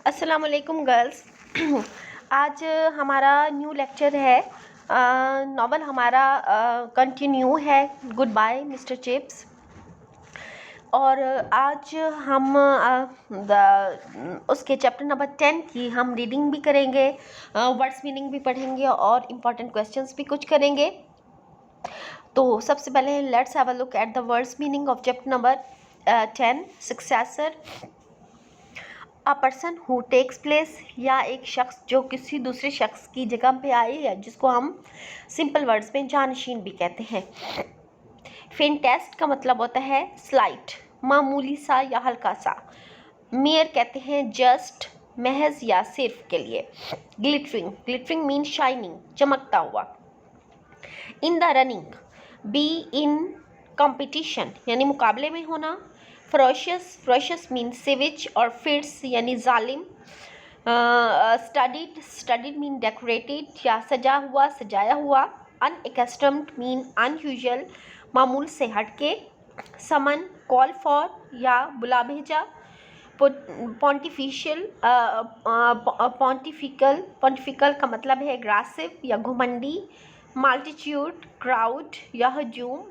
अस्सलाम वालेकुम गर्ल्स। आज हमारा न्यू लेक्चर है। नॉवल हमारा कंटिन्यू है गुड बाय मिस्टर चिप्स। और आज हम उसके चैप्टर नंबर 10 की हम रीडिंग भी करेंगे, वर्ड्स मीनिंग भी पढ़ेंगे और इम्पॉर्टेंट क्वेश्चंस भी कुछ करेंगे। तो सबसे पहले let's have a look at the words meaning of chapter number 10 successor. A person who takes place, या एक शख्स जो किसी दूसरे शख्स की जगह पे आए, या जिसको हम सिंपल वर्ड्स में जानशीन भी कहते हैं। फेंटेस्ट का मतलब होता है स्लाइट, मामूली सा या हल्का सा। मेयर कहते हैं जस्ट, महज या सिर्फ के लिए। ग्लिटरिंग, ग्लिटरिंग मीन शाइनिंग, चमकता हुआ। In the running, be in competition यानी मुकाबले में होना। फरोशियस, फरोशियस मीन सेविज और फिट्स यानी जालिम। स्टडीड, स्टडीड मीन डेकोरेटेड या सजा हुआ, सजाया हुआ। अनएकस्टम्ड मीन अनयूजुअल, मामूल से हटके। समन, कॉल फॉर या बुला भेजा। पॉन्टिफिशियल, पॉन्टिफिकल, पॉन्टिफिकल का मतलब है ग्रासिव या घुमंडी। मल्टीट्यूड, क्राउड या हजूम।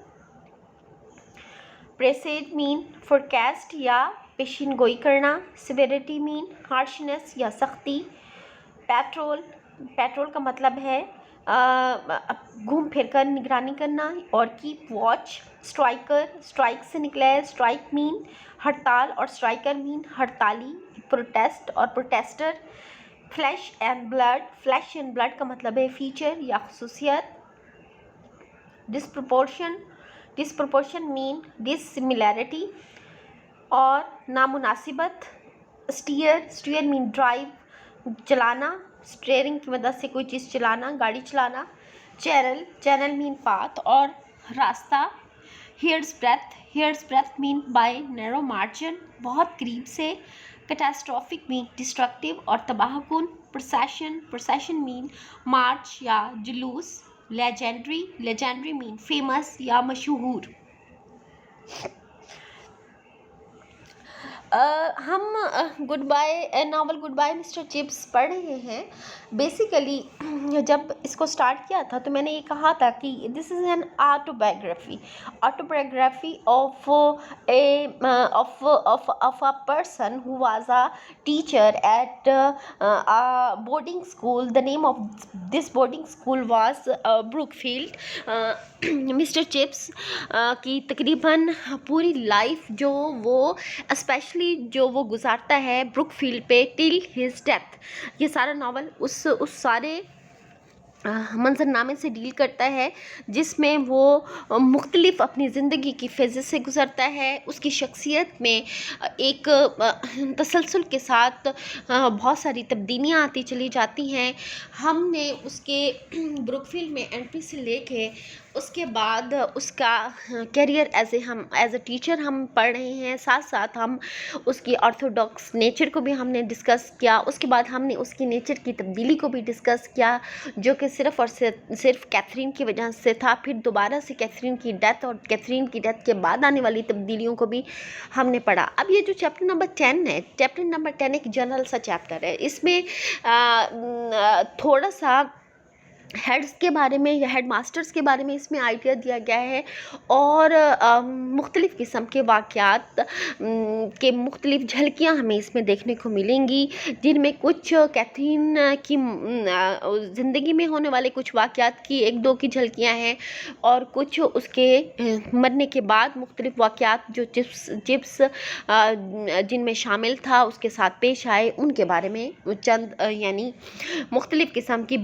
प्रेसेज मीन फोरकास्ट या पेशिन गोई करना। सिवेरिटी मीन हार्शनेस या सख्ती। पेट्रोल, पेट्रोल का मतलब है घूम फिर कर निगरानी करना। और कीप वॉच। स्ट्राइकर, स्ट्राइक से निकला है, स्ट्राइक मीन हड़ताल और स्ट्राइकर मीन हड़ताली। प्रोटेस्ट और protester. Flash and blood, flash and blood का मतलब है फीचर या खसूसियत। डिस्प्रपोर्शन, डिस्प्रपोर्शन मीन डिससिमिलैरिटी और नामुनासिबत। स्टीयर, स्टीयर मीन ड्राइव, चलाना, स्टीयरिंग की मदद से कोई चीज़ चलाना, गाड़ी चलाना। चैनल, चैनल मीन पाथ और रास्ता। Hair's breadth, hair's breadth mean by narrow margin, बहुत करीब से। कैटास्ट्रॉफिक मीन डिस्ट्रक्टिव और तबाहकुन। प्रोसेशन, प्रोसेशन मीन मार्च या जुलूस। लेजेंडरी, लेजेंडरी मीन फेमस या मशहूर। हम good bye novel good bye mister Chips पढ़ रहे हैं। बेसिकली जब इसको स्टार्ट किया था तो मैंने ये कहा था कि this is an autobiography, autobiography of of a person who was a teacher at boarding school. The name of this boarding school was Brookfield. Mister chips की तकरीबन पूरी लाइफ जो वो स्पेशली जो वो गुजारता है ब्रुकफील्ड पे टिल हिज डेथ, ये सारा नावल उस सारे मंजरनामे से डील करता है जिसमें वो मुख्तलिफ अपनी ज़िंदगी की फेज़ से गुज़रता है। उसकी शख्सियत में एक तसलसल के साथ बहुत सारी तब्दीलियाँ आती चली जाती हैं। हमने उसके ब्रुकफील्ड में एंट्री से लेके उसके बाद उसका करियर एज अ टीचर हम पढ़ रहे हैं। साथ साथ हम उसकी ऑर्थोडॉक्स नेचर को भी हमने डिस्कस किया। उसके बाद हमने उसकी नेचर की तब्दीली को भी डिस्कस किया जो कि सिर्फ़ और सिर्फ कैथरीन की वजह से था। फिर दोबारा से कैथरीन की डेथ और कैथरीन की डेथ के बाद आने वाली तब्दीलियों को भी हमने पढ़ा। अब ये जो चैप्टर नंबर 10 है, चैप्टर नंबर 10 एक जनरल सा चैप्टर है। इसमें थोड़ा सा हेड्स के बारे में या हेड मास्टर्स के बारे में इसमें आइडिया दिया गया है और मुख्तलिफ़ किस्म के वाक़यात के मुख्तलिफ़ झलकियाँ हमें इसमें देखने को मिलेंगी, जिनमें कुछ कैथरीन की ज़िंदगी में होने वाले कुछ वाक़यात की एक दो की झलकियाँ हैं और कुछ उसके मरने के बाद मुख्तलिफ़ वाक़यात जो चिप्स जिनमें शामिल था उसके साथ पेश आए, उनके बारे में चंद यानी मुख्तलिफ़ किस्म की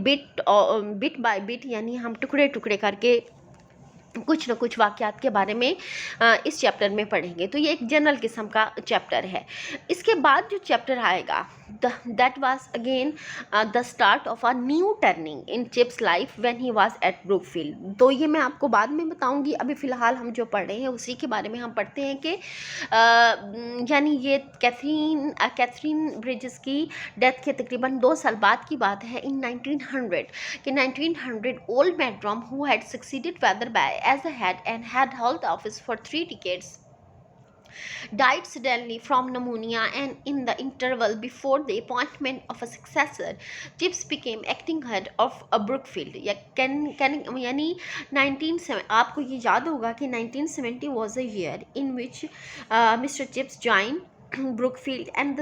बिट बाय बिट यानी हम टुकड़े टुकड़े करके कुछ न कुछ वाक़यात के बारे में इस चैप्टर में पढ़ेंगे। तो ये एक जनरल किस्म का चैप्टर है। इसके बाद जो चैप्टर आएगा that was again the start of a new turning in chips life when he was at Brookfield. तो ये मैं आपको बाद में बताऊंगी। अभी फ़िलहाल हम जो पढ़ रहे हैं उसी के बारे में हम पढ़ते हैं कि यानी ये कैथरीन ब्रिजेस की डेथ के तकरीबन 2 साल बाद की बात है इन 1900 कि 1900 old Meldrum who had succeeded Wetherby as a head and had held office for 3 decades died suddenly from pneumonia, and in the interval before the appointment of a successor, Chips became acting head of a Brookfield. या can यानी 1970, आपको ये याद होगा कि 1970 was a year in which Mr. Chips joined Brookfield, and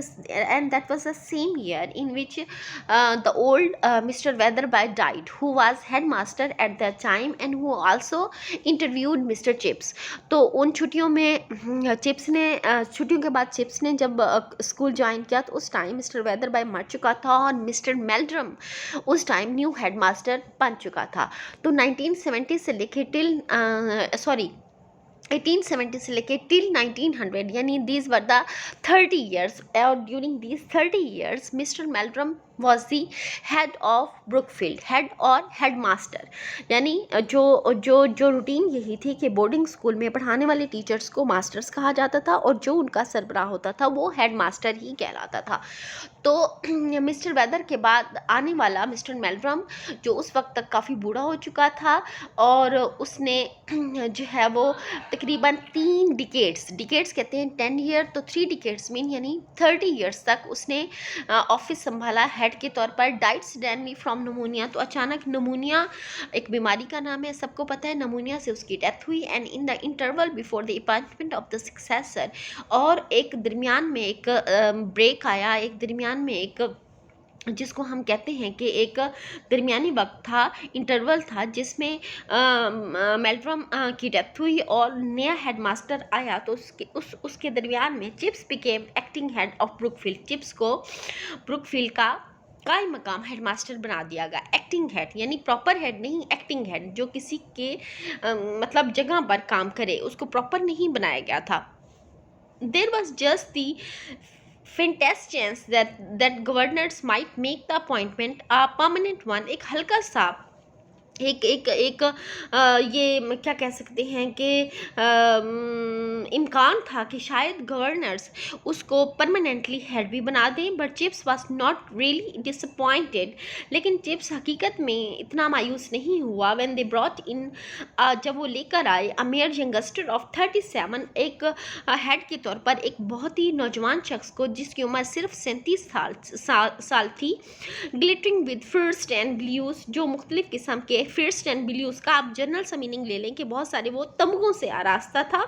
that was the same year in which the old Mr. Weatherby died, who was headmaster at that time and who also interviewed Mr. Chips. तो उन छुट्टियों में chips ने छुट्टियों के बाद chips ने जब स्कूल ज्वाइन किया तो उस टाइम मिस्टर वेदरबाई मर चुका था और मिस्टर मेल्ड्रम उस टाइम न्यू हेडमास्टर बन चुका था. तो 1970 से लेके टिल 1870 से लेके टिल 1900, यानी दीज वर द 30 years, और during these 30 years mister Meldrum was the head of Brookfield, head और हेड मास्टर. यानी जो जो जो रूटीन यही थी कि बोर्डिंग स्कूल में पढ़ाने वाले टीचर्स को मास्टर्स कहा जाता था और जो उनका सरबराह होता था वो हेड मास्टर ही कहलाता था. तो मिस्टर वेदर के बाद आने वाला मिस्टर मेल्ड्रम, जो उस वक्त तक काफ़ी बूढ़ा हो चुका था और उसने जो है वो तकरीबन 3 डिकेड्स कहते हैं 10 ईयर, तो 3 डिकेड्स मीन यानी 30 ईयर्स तक उसने ऑफिस संभाला हेड के तौर पर. डाइड सडनली फ्रॉम नमूनिया, तो अचानक नमूनिया एक बीमारी का नाम है, सबको पता है, नमूनिया से उसकी डेथ हुई. And in the interval before the appointment of the successor, और एक दरमियान में एक ब्रेक आया, एक दरमियान में एक जिसको हम कहते हैं कि एक दरमियानी वक्त था, इंटरवल था, जिसमें मेल्ड्रम की डेथ हुई और नया हेडमास्टर आया. तो उसके दरमियान में chips became acting head of Brookfield. Chips को ब्रुकफील्ड का कायम मकाम हेडमास्टर बना दिया गया. एक्टिंग हेड यानी प्रॉपर हेड नहीं, एक्टिंग हेड, जो किसी के मतलब जगह पर काम करे, उसको प्रॉपर नहीं बनाया गया था. There was just the faintest chance that governors might make the appointment a permanent one. एक हल्का सा एक ये क्या कह सकते हैं कि इम्कान था कि शायद गवर्नर्स उसको परमानेंटली हेड भी बना दें. But chips was not really disappointed, लेकिन चिप्स हकीकत में इतना मायूस नहीं हुआ व्हेन दे ब्रॉट इन, जब वो लेकर आए अ मेयर यंगस्टर ऑफ 37, एक हेड के तौर पर एक बहुत ही नौजवान शख्स को जिसकी उम्र सिर्फ 37 साल थी. Glittering with first and blues, जो मुख्तलिफ किस्म के फर्स्ट एंड ब्लूज का आप जनरल सा मीनिंग ले लें कि बहुत सारे वो तमगों से आरास्ता था.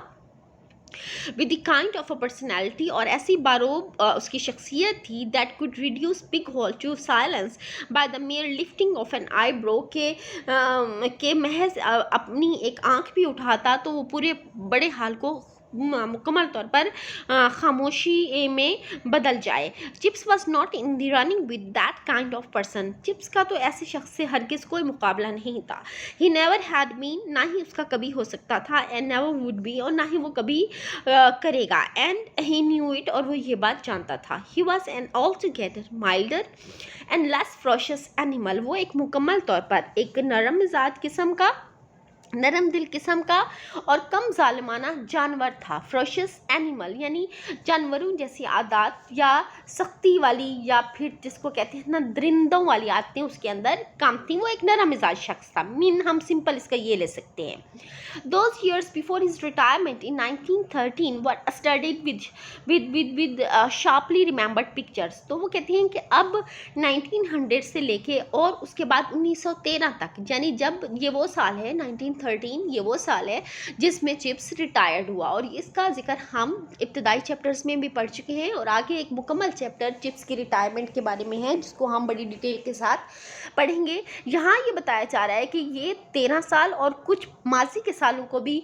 With the kind of a personality, और ऐसी बारोब उसकी शख्सियत थी that could reduce big hall to silence by the mere lifting of an eyebrow, के महज अपनी एक आंख भी उठाता तो वो पूरे बड़े हाल को मुकम्मल तौर पर खामोशी में बदल जाए. Chips was not in the running with that kind of person. Chips का तो ऐसे शख्स से हरगिज़ कोई मुकाबला नहीं था. ही नेवर हैड बीन, ना ही उसका कभी हो सकता था, एंड नेवर वुड बी, और ना ही वो कभी करेगा. एंड ही न्यू इट, और वो ये बात जानता था. He was an altogether milder and less ferocious animal. वो एक मुकम्मल तौर पर एक नरम मिजाज किस्म का, नरम दिल किस्म का और कम जालिमाना जानवर था. फ्रोशियस एनिमल यानी जानवरों जैसी आदत या सख्ती वाली, या फिर जिसको कहते हैं ना दरिंदों वाली आदतें उसके अंदर कम थी. वो एक नरम मिजाज शख्स था. मीन हम सिंपल इसका ये ले सकते हैं. Those years before his retirement in 1913 were studied with sharply remembered pictures. तो वो कहते हैं कि अब 1900 से लेके और उसके बाद 1913 तक, यानी जब ये वो साल है 1913, ये वो साल है जिसमें चिप्स रिटायर्ड हुआ. और इसका जिक्र हम इब्तदाई चैप्टर्स में भी पढ़ चुके हैं और आगे एक मुकम्मल चैप्टर चिप्स की रिटायरमेंट के बारे में है जिसको हम बड़ी डिटेल के साथ पढ़ेंगे. यहाँ ये बताया जा रहा है कि ये 13 साल और कुछ माजी के सालों को भी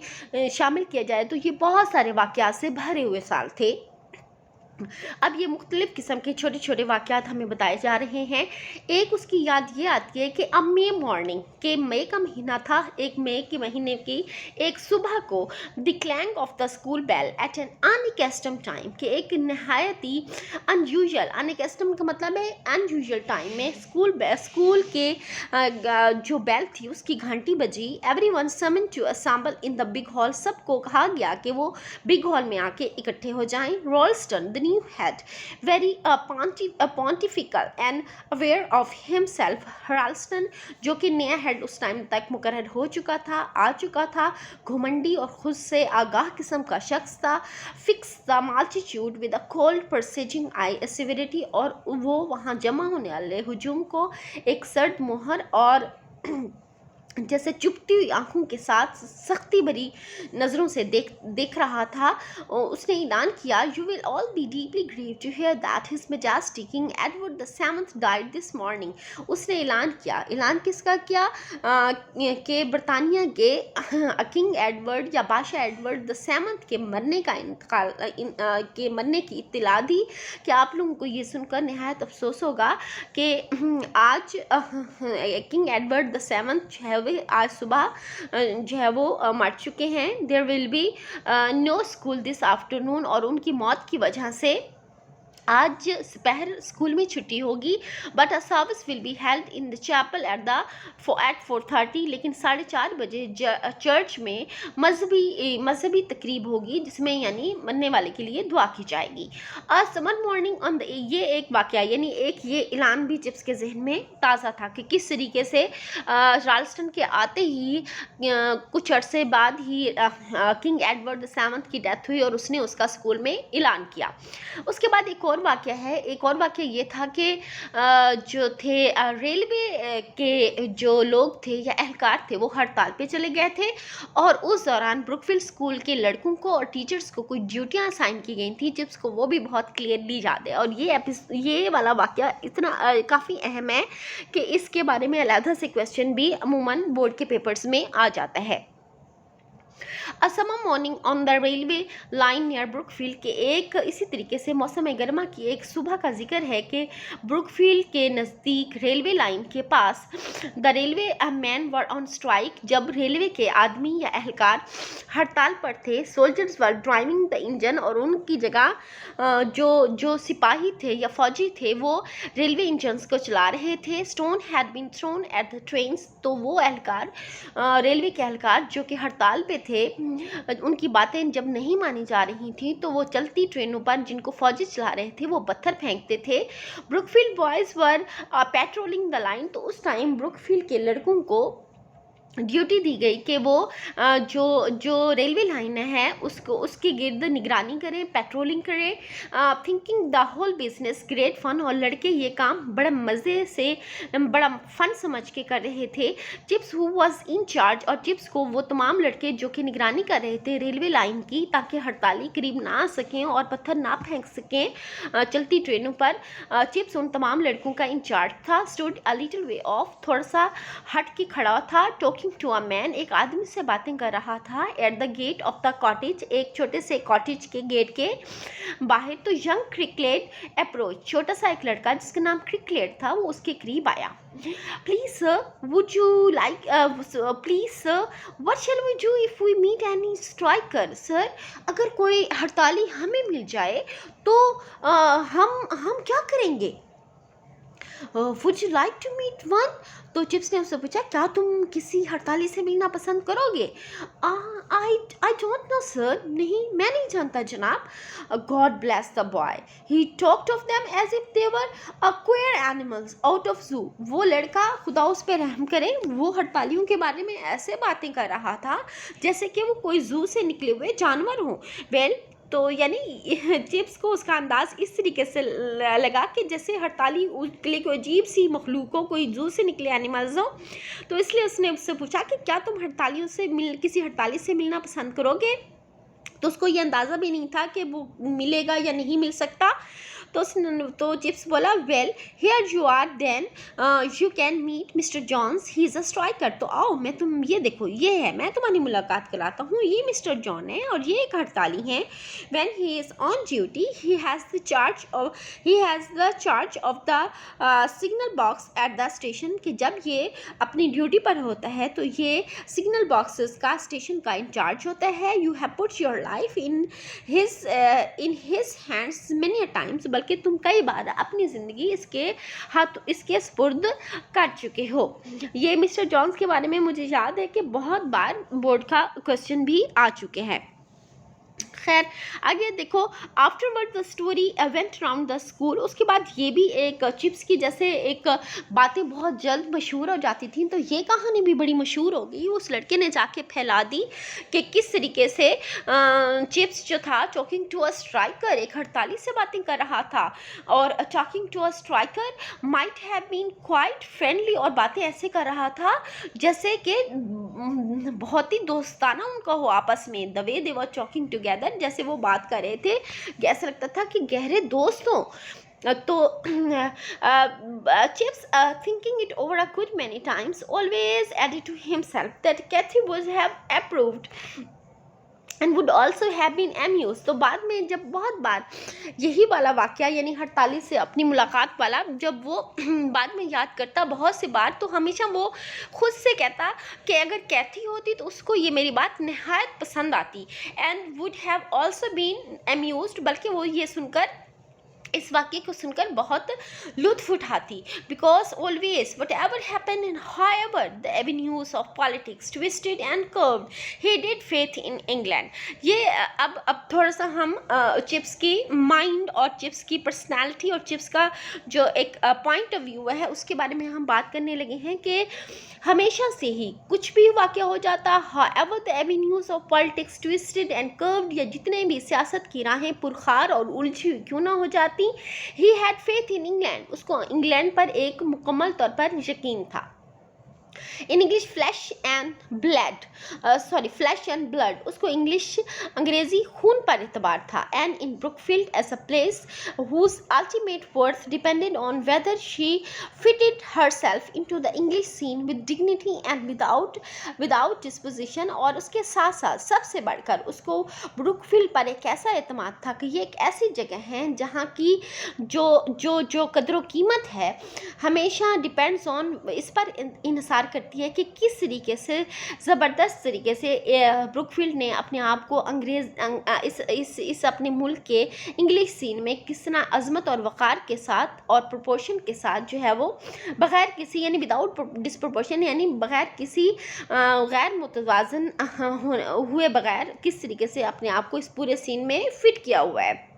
शामिल किया जाए तो ये बहुत सारे वाक़यात से भरे हुए साल थे. अब ये मुख्तलिफ़ किस्म के छोटे छोटे वाक़यात हमें बताए जा रहे हैं. एक उसकी याद ये आती है कि अब मे मॉर्निंग के मई का महीना था. एक मई के महीने की एक सुबह को the clang of the school bell at an unaccustomed time, के एक नहायत ही अनयूजुअल, अनकस्टम का मतलब है अनयूजुअल टाइम में स्कूल के जो बेल थी उसकी घंटी बजी. Everyone summoned to assemble in the big hall, सबको कहा गया कि वो बिग हॉल में आके इकट्ठे हो जाएं. रॉल्स्टन the new head, very pontifical and aware of himself. Ralston, जो कि नया हेड उस टाइम तक मुकर्रर हो चुका था, आ चुका था, घुमंडी और खुद से आगाह किस्म का शख्स था, fix the multitude with a cold piercing eye severity, और वो वहाँ जमा होने वाले हुजूम को एक सर्द मोहर और जैसे चुभती हुई आंखों के साथ सख्ती भरी नज़रों से देख रहा था। उसने ऐलान किया, you will all be deeply grieved to hear that his majesty King Edward the seventh died this morning. उसने ऐलान किसका किया कि बरतानिया के किंग एडवर्ड या बादशाह एडवर्ड द सेवंथ के मरने का के मरने की इत्तला दी कि आप लोगों को ये सुनकर नहायत अफसोस होगा कि आज किंग एडवर्ड द सेवंथ है आज सुबह जो है वो मर चुके हैं। There will be no school this afternoon, और उनकी मौत की वजह से आज दोपहर स्कूल में छुट्टी होगी। But a service will be held in the chapel at 4:30, लेकिन 4:30 बजे चर्च में मजहबी तकरीब होगी, जिसमें यानी मरने वाले के लिए दुआ की जाएगी। समर मॉर्निंग ऑन द, ये एक वाक़या यानी एक ये ऐलान भी चिप्स के जहन में ताज़ा था कि किस तरीके से राल्स्टन के आते ही कुछ अरसे बाद ही किंग एडवर्ड सेवंथ की डेथ हुई और उसने उसका स्कूल में ऐलान किया। उसके बाद एक और वाक़या ये था कि जो थे रेलवे के जो लोग थे या एहलकार थे वो हड़ताल पे चले गए थे, और उस दौरान ब्रुकफील्ड स्कूल के लड़कों को और टीचर्स को कुछ ड्यूटियां असाइन की गई थी, जिसको वो भी बहुत क्लियरली याद है। और ये वाला वाक़या इतना काफ़ी अहम है कि इसके बारे में अलहदा से क्वेश्चन भी अमूमन बोर्ड के पेपर्स में आ जाता है। A summer morning on the railway line near Brookfield के एक इसी तरीके से मौसम गर्मा की एक सुबह का जिक्र है कि ब्रुकफील्ड के नज़दीक रेलवे लाइन के पास the railway man were on strike, जब रेलवे के आदमी या एहलकार हड़ताल पर थे। Soldiers were driving the engine, और उनकी जगह जो सिपाही थे या फौजी थे वो रेलवे इंजन्स को चला रहे थे। Stone had been thrown at the trains, तो वो एहलकार रेलवे के एहलकार जो कि हड़ताल पे थे, उनकी बातें जब नहीं मानी जा रही थी तो वो चलती ट्रेनों पर जिनको फौजी चला रहे थे वो पत्थर फेंकते थे। Brookfield boys were patrolling the line, तो उस टाइम ब्रुकफील्ड के लड़कों को ड्यूटी दी गई कि वो जो रेलवे लाइन है उसके गिर्द निगरानी करें, पेट्रोलिंग करें, thinking the whole business great fun, और लड़के ये काम बड़ा मज़े से बड़ा फन समझ के कर रहे थे। Chips who was in charge, और चिप्स को वो तमाम लड़के जो कि निगरानी कर रहे थे रेलवे लाइन की, ताकि हड़ताली करीब ना आ सकें और पत्थर ना फेंक सकें चलती ट्रेनों पर। चिप्स उन तमाम लड़कों का इंचार्ज था। Stood a little way of, थोड़ा सा हट के खड़ा था। टॉकिंग टू अ मैन, एक आदमी से बातें कर रहा था। At the gate of the cottage, एक छोटे से कॉटेज के गेट के बाहर। तो यंग क्रिकलेट अप्रोच, छोटा सा एक लड़का जिसका नाम क्रिकलेट था वो उसके करीब आया। Please sir, would you like please sir, what shall we do if we meet any striker. Sir, अगर कोई हड़ताली हमें मिल जाए तो हम क्या करेंगे। Would you like to meet one, तो चिप्स ने उससे पूछा, क्या तुम किसी हड़ताली से मिलना पसंद करोगे। आई डोंट नो सर, नहीं मैं नहीं जानता जनाब। God bless the boy, he talked of them as if they were queer animals out of zoo. वो लड़का, खुदा उस पर रहम करे, वो हड़तालियों के बारे में ऐसे बातें कर रहा था जैसे कि वो कोई जू से निकले हुए जानवर हों। वेल, तो यानी चिप्स को उसका अंदाज़ इस तरीके से लगा कि जैसे हड़ताली उसके लिए कोई अजीब सी मखलूक हो, कोई जू से निकले एनिमल्स हो। तो इसलिए उसने उससे पूछा कि क्या तुम किसी हड़ताली से मिलना पसंद करोगे। तो उसको ये अंदाज़ा भी नहीं था कि वो मिलेगा या नहीं मिल सकता। तो चिप्स बोला, well here you are then, you can meet mister Jones, he is a striker. तो आओ, ये देखो, ये है, मैं तुम्हारी मुलाकात कराता हूँ, ये मिस्टर जॉन है और ये एक हड़ताली हैं। When he is on duty he has the charge of the signal box at the station, कि जब ये अपनी ड्यूटी पर होता है तो ये सिग्नल बॉक्सेस का स्टेशन का इंचार्ज होता है। You have put your life in his hands many a times, बल्कि तुम कई बार अपनी ज़िंदगी इसके स्पुर्द कर चुके हो। ये मिस्टर जॉन्स के बारे में मुझे याद है कि बहुत बार बोर्ड का क्वेश्चन भी आ चुके हैं। खैर आगे देखो, afterward the story went around the school. उसके बाद ये भी एक चिप्स की जैसे एक बातें बहुत जल्द मशहूर हो जाती थी, तो ये कहानी भी बड़ी मशहूर हो गई। उस लड़के ने जाके फैला दी कि किस तरीके से चिप्स जो था टॉकिंग टू अ स्ट्राइकर, एक हड़ताली से बातें कर रहा था, और talking to a striker might have been quite friendly, और बातें ऐसे कर रहा था जैसे कि बहुत ही दोस्ताना उनका हो आपस में। The way they were talking together, जैसे वो बात कर रहे थे ऐसा लगता था कि गहरे दोस्त हों। तो Chips, thinking it over a good many times, always added to himself that Kathy would have approved and would also have been amused। तो बाद में जब बहुत बार यही वाला वाक़या यानी हड़ताली से अपनी मुलाकात वाला जब वो बाद में याद करता बहुत सी बार, तो हमेशा वो खुद से कहता कि अगर कैथी होती तो उसको ये मेरी बात नहायत पसंद आती, and would have also been amused, बल्कि वो ये सुनकर इस वाक्य को सुनकर बहुत लुत्फ उठाती। Because always what ever happen in however the avenues of politics twisted and curved, he did faith in England. ये अब थोड़ा सा हम चिप्स की माइंड और चिप्स की पर्सनैलिटी और चिप्स का जो एक पॉइंट ऑफ व्यू है उसके बारे में हम बात करने लगे हैं कि हमेशा से ही कुछ भी वाक़या हो जाता, however the avenues of politics twisted and curved, या जितने भी सियासत की राहें पुरखार और उलझी क्यों ना हो जाती, he had faith in England, उसको इंग्लैंड पर एक मुकम्मल तौर पर यकीन था। In English flesh and blood, उसको इंग्लिश अंग्रेजी खून पर एतबार था। And in Brookfield as a place whose ultimate worth depended on whether she fitted herself into the English scene with dignity and without disposition. और उसके साथ साथ सबसे बढ़कर उसको ब्रुकफील्ड पर एक ऐसा एतमाद था कि ये एक ऐसी जगह है जहाँ की जो कदर कीमत है हमेशा डिपेंड्स ऑन, इस पर इन्हिसार करती है कि किस तरीके से ज़बरदस्त तरीके से ब्रुकफील्ड ने अपने आप को इस अपने मुल्क के इंग्लिश सीन में किस तरह अजमत और वक़ार के साथ और प्रोपोर्शन के साथ जो है वो बग़ैर किसी यानी विदाउट डिसप्रोपोर्शन यानी बग़ैर किसी गैर मुतवाज़न हुए बग़ैर किस तरीके से अपने आप को इस पूरे सीन में फिट किया हुआ है।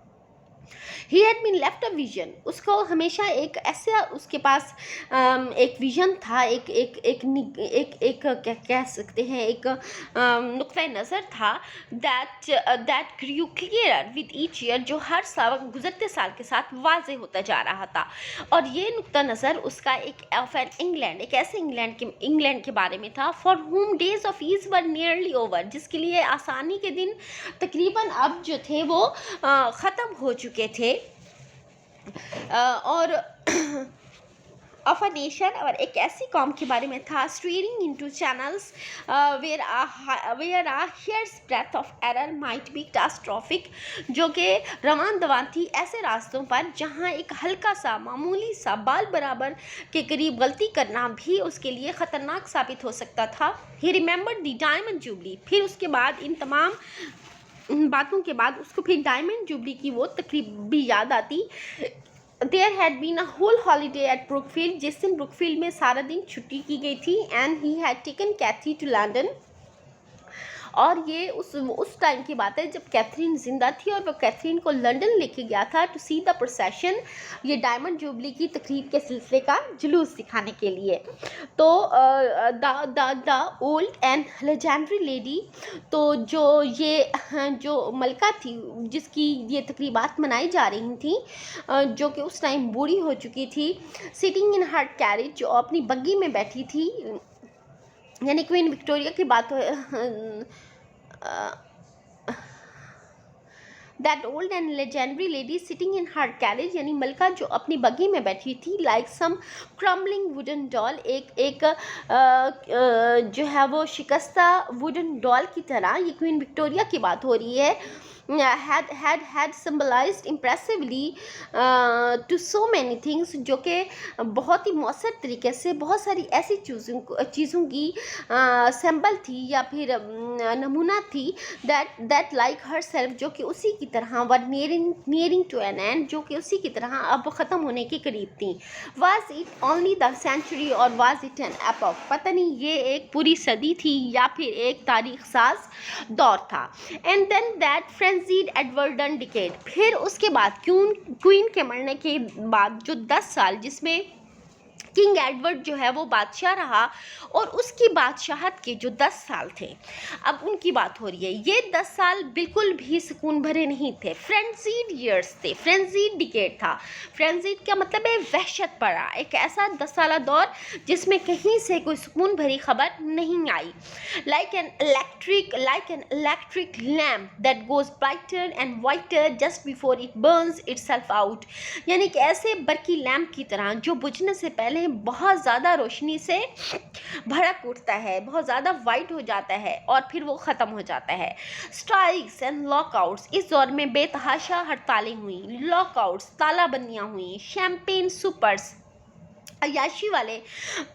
He had been left a vision, उसको हमेशा एक ऐसा उसके पास एक विजन था, एक कह सकते हैं एक नुक्ता नज़र था that grew clear with each year, जो हर साल गुजरते साल के साथ वाजे होता जा रहा था। और ये नुक्ता नज़र उसका एक ऑफ एन इंग्लैंड, एक ऐसे इंग्लैंड के बारे में था for whom days of ease were nearly over, जिसके लिए आसानी के दिन तकरीबन अब जो थे वो ख़त्म हो चुके थे। और ऑफ अ नेशन, और एक ऐसी कौम के बारे में था steering into channels where a hair's breadth of error might be catastrophic, जो कि रवान दवान थी ऐसे रास्तों पर जहां एक हल्का सा मामूली सा बाल बराबर के करीब गलती करना भी उसके लिए ख़तरनाक साबित हो सकता था। ही रिमेंबर्ड द डायमंड जुबली, फिर उसके बाद इन तमाम बातों के बाद उसको फिर डायमंड जुबली की वो तकरीब भी याद आती। There had been a whole holiday at Brookfield, जिस दिन ब्रुकफील्ड में सारा दिन छुट्टी की गई थी, and he had taken Kathy to London। और ये उस टाइम की बात है जब कैथरीन जिंदा थी और वो कैथरीन को लंदन लेके गया था टू सी द प्रोसेशन, ये डायमंड जुबली की तकरीब के सिलसिले का जुलूस दिखाने के लिए। तो the old and legendary lady, तो जो मलका थी जिसकी ये तकरीबात मनाई जा रही थी, जो कि उस टाइम बूढ़ी हो चुकी थी, सिटिंग इन हर कैरेज, जो अपनी बग्गी में बैठी थी, यानी क्वीन विक्टोरिया की बात that old and legendary lady sitting in her carriage, यानी मलका जो अपनी बग्गी में बैठी थी, like some crumbling wooden doll, एक जो है वो शिकस्ता वुडन डॉल की तरह, ये क्वीन विक्टोरिया की बात हो रही है, had symbolized impressively to so many things, जो कि बहुत ही मौसर तरीके से बहुत सारी ऐसी चीज़ों की सिंबल थी या फिर नमूना थी that like herself, जो कि उसी की तरह वर nearing to an end, जो कि उसी की तरह अब ख़त्म होने के करीब थी। Was it only the century or was it an epoch, पता नहीं ये एक पूरी सदी थी या फिर एक तारीख साज दौर था। And then that frenzied Edwardian decade, फिर उसके बाद क्वीन के मरने के बाद जो 10 साल जिसमें किंग एडवर्ड जो है वो बादशाह रहा, और उसकी बादशाहत के जो 10 साल थे, अब उनकी बात हो रही है। ये 10 साल बिल्कुल भी सुकून भरे नहीं थे, फ्रेंजीड ईयर्स थे, फ्रेंजीड डिकेड था। फ्रेंजीड का मतलब है वहशत पड़ा, एक ऐसा 10 साल दौर जिसमें कहीं से कोई सुकून भरी खबर नहीं आई। Like an electric lamp that goes brighter and whiter just before it burns itself out, यानी कि ऐसे बरकी लैम्प की तरह जो बुझने से पहले बहुत ज़्यादा रोशनी से भड़क उठता है, बहुत ज़्यादा वाइट हो जाता है और फिर वो ख़त्म हो जाता है। स्ट्राइक्स एंड लॉकआउट्स, इस दौर में बेतहाशा हड़तालें हुई, लॉकआउट्स तालाबंदियाँ हुई, शैम्पेन सुपर्स अय्याशी वाले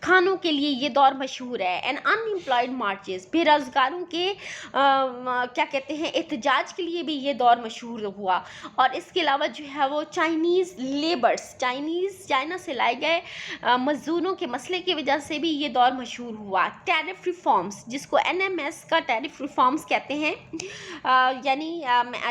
खानों के लिए ये दौर मशहूर है। एंड अनएम्प्लॉयड मार्चेस, बेरोज़गारों के क्या कहते हैं एहतजाज के लिए भी ये दौर मशहूर हुआ। और इसके अलावा जो है वो चाइनीज़ लेबर्स, चाइना से लाए गए मज़दूरों के मसले की वजह से भी ये दौर मशहूर हुआ। टैरिफ रिफॉर्म्स, जिसको NMS का टैरिफ रिफॉर्म्स कहते हैं, यानी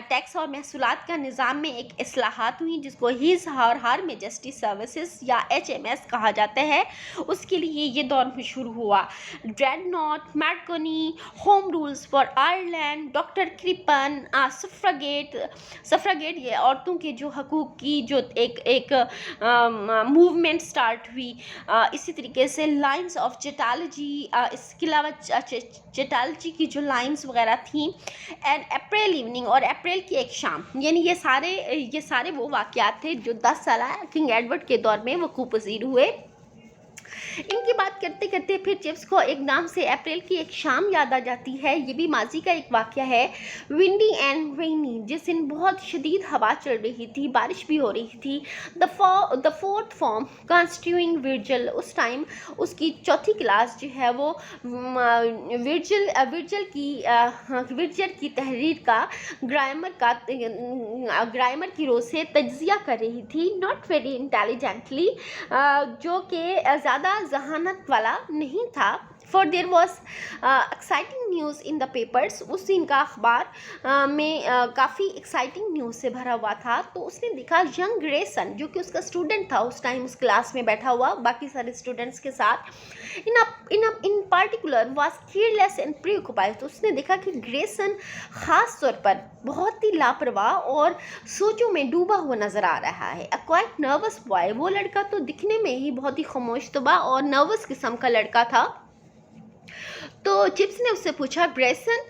टैक्स और महसूलात का निज़ाम में एक इस्लाहात हुई जिसको हिज और हर मेजेस्टी सर्विसेज या HMS कहा जाता है, उसके लिए ये दौर मशहूर हुआ। Dreadnought, Marconi, home rules for Ireland, doctor Crippen, suffragette ये औरतों के जो हकूक़ की जो एक मूवमेंट स्टार्ट हुई। इसी तरीके से लाइन्स ऑफ चेटालजी, इसके अलावा चेटालजी की जो लाइन्स वगैरह थी, एंड अप्रैल इवनिंग और अप्रैल की एक शाम, यानी ये सारे वो वाक़यात थे जो 10 साल किंग एडवर्ड के दौर में वक़ूफ़ पज़ीर हुए। इनकी बात करते करते फिर चिप्स को एक नाम से अप्रैल की एक शाम याद आ जाती है। ये भी माजी का एक वाक़या है। विंडी एंड रेनी, जिस दिन बहुत शदीद हवा चल रही थी, बारिश भी हो रही थी। द फोर्थ फॉर्म कंस्टिट्यूइंग विर्जल, उस टाइम उसकी चौथी क्लास जो है वो विर्जल की तहरीर का ग्रामर की रोज़ से तज्जिया कर रही थी, नॉट वेरी इंटेलिजेंटली, जो कि ज़्यादा जहानत वाला नहीं था। For their was exciting news in the papers, उस दिन का अखबार में काफ़ी एक्साइटिंग न्यूज़ से भरा हुआ था। तो उसने देखा यंग ग्रेसन, जो कि उसका स्टूडेंट था उस टाइम, उस क्लास में बैठा हुआ बाकी सारे स्टूडेंट्स के साथ, in particular was careless and preoccupied. तो उसने देखा कि ग्रेसन ख़ास तौर पर बहुत ही लापरवाह और सोचों में डूबा हुआ नज़र आ रहा है। अ क्वाइट नर्वस बॉय, वो लड़का तो दिखने में ही बहुत ही खामोश-तबा और नर्वस किस्म का लड़का था। तो चिप्स ने उससे पूछा, Grayson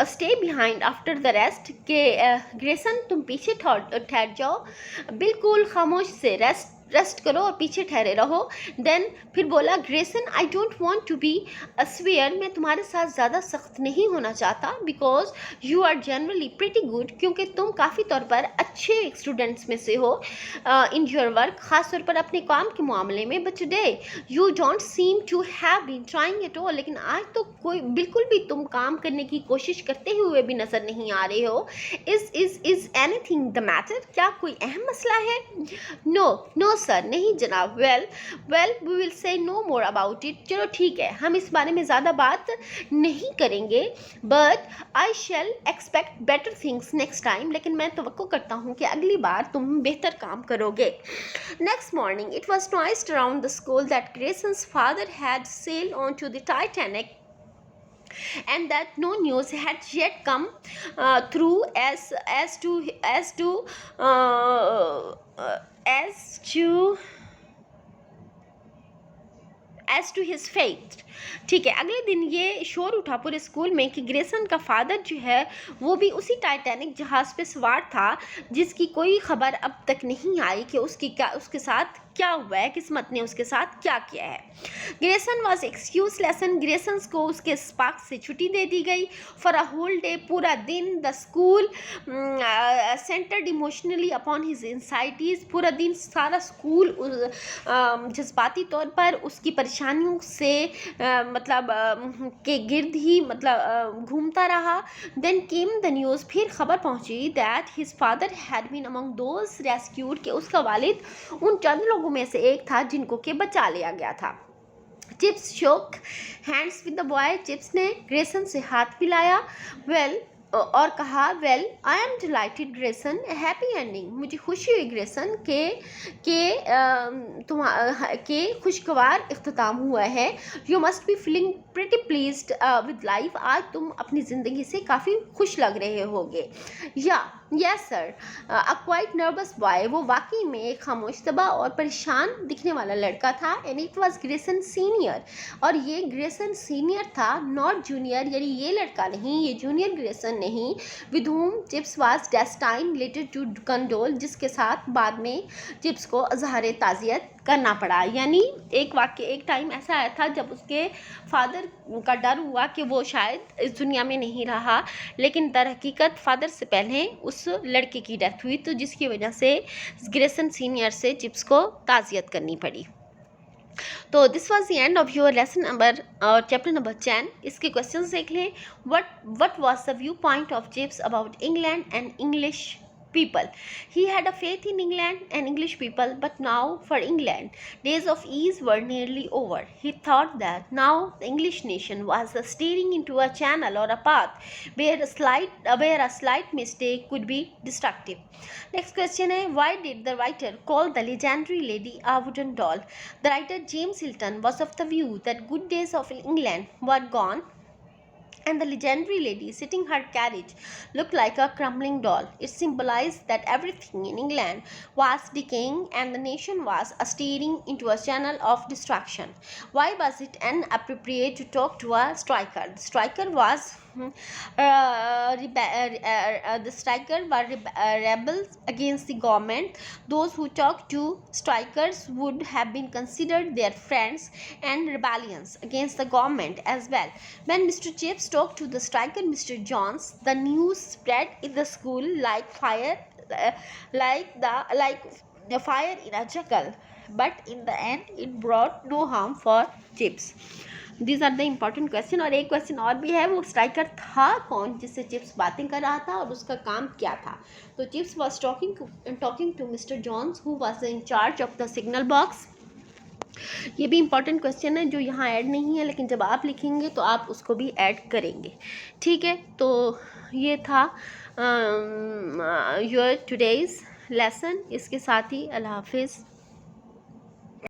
stay behind after the rest, के ग्रेसन तुम पीछे ठहर जाओ, बिल्कुल खामोश से रेस्ट करो और पीछे ठहरे रहो। देन फिर बोला, Grayson I don't want to be severe, मैं तुम्हारे साथ ज़्यादा सख्त नहीं होना चाहता, because you are generally pretty good, क्योंकि तुम काफ़ी तौर पर अच्छे स्टूडेंट्स में से हो इन योर वर्क, ख़ास तौर पर अपने काम के मामले में। But today you don't seem to have been trying at all, लेकिन आज तो कोई बिल्कुल भी तुम काम करने की कोशिश करते हुए भी नज़र नहीं आ रहे हो। इज़ एनीथिंग द मैटर, क्या कोई अहम मसला है? नो सर, नहीं जनाब। Well we will say no more about it, चलो ठीक है, हम इस बारे में ज़्यादा बात नहीं करेंगे। But I shall expect better things next time, लेकिन मैं तवक्को करता हूँ कि अगली बार तुम बेहतर काम करोगे। Next morning it was noised around the school that Grayson's father had sailed on to the Titanic and that no news had yet come through as to his fate। ठीक है, अगले दिन ये शोर उठा पूरे स्कूल में कि ग्रेसन का फादर जो है वो भी उसी टाइटैनिक जहाज़ पे सवार था, जिसकी कोई खबर अब तक नहीं आई कि उसके साथ क्या हुआ है, किस्मत ने उसके साथ क्या किया है। Grayson was excuse lesson, Grayson को उसके स्पार्क से छुट्टी दे दी गई। फॉर अ होल डे, पूरा दिन the school centred emotionally upon his anxieties, पूरा दिन सारा स्कूल जज्बाती तौर पर उसकी परेशानियों से के गिर्द ही घूमता रहा। देन केम द न्यूज़, फिर खबर पहुंची that his father had been among those rescued, के उसका वालिद उन चंद लोगों में से एक था जिनको के बचा लिया गया था। चिप्स शोक hands with the boy, chips ने ग्रेसन से हाथ मिलाया। वेल और कहा, well I am delighted Grayson, happy ending, मुझे खुशी हुई ग्रेसन के खुशगवार इख्तिताम हुआ है। You must be feeling pretty pleased with life, आज तुम अपनी ज़िंदगी से काफ़ी खुश लग रहे होगे। या यस सर, अ क्वाइट नर्वस बॉय, वो वाकई में एक खामोशतबा और परेशान दिखने वाला लड़का था। And it was Grayson senior, और ये ग्रेसन सीनियर था, नॉट जूनियर, यानी ये लड़का नहीं, ये जूनियर ग्रेसन नहीं, with whom Chips was destined later to condole, जिसके साथ बाद में चिप्स को इजहार ताज़ियत करना पड़ा। यानी एक टाइम ऐसा आया था जब उसके फादर का डर हुआ कि वो शायद इस दुनिया में नहीं रहा, लेकिन दर हकीकत फादर से पहले उस लड़के की डेथ हुई, तो जिसकी वजह से ग्रेसन सीनियर से चिप्स को ताज़ियत करनी पड़ी। तो this was the end of your lesson number chapter number 10। इसके क्वेश्चंस देख लें। What was the view point of chips about England and English people? He had a faith in England and English people, but now for England, days of ease were nearly over. He thought that now the English nation was steering into a channel or a path where a slight mistake could be destructive. Next question is, why did the writer call the legendary lady a wooden doll? The writer James Hilton was of the view that good days of England were gone, and the legendary lady sitting her carriage looked like a crumbling doll. It symbolized that everything in England was decaying and the nation was steering into a channel of destruction. Why was it inappropriate to talk to a striker? The striker was rebels against the government. Those who talked to strikers would have been considered their friends, and rebellions against the government as well. When Mr. Chips talked to the striker, Mr. Jones, the news spread in the school like fire, like the fire in a jungle. But in the end, it brought no harm for Chips. These are the important question. और एक question और भी है, वो striker था कौन जिससे chips बातें कर रहा था और उसका काम क्या था? तो Chips was talking to mister Jones who was in charge of the signal box. ये भी इम्पॉर्टेंट क्वेश्चन है जो यहाँ ऐड नहीं है, लेकिन जब आप लिखेंगे तो आप उसको भी ऐड करेंगे। ठीक है, तो ये था योर टुडेज़ लेसन। इसके साथ ही अल्लाह हाफिज़।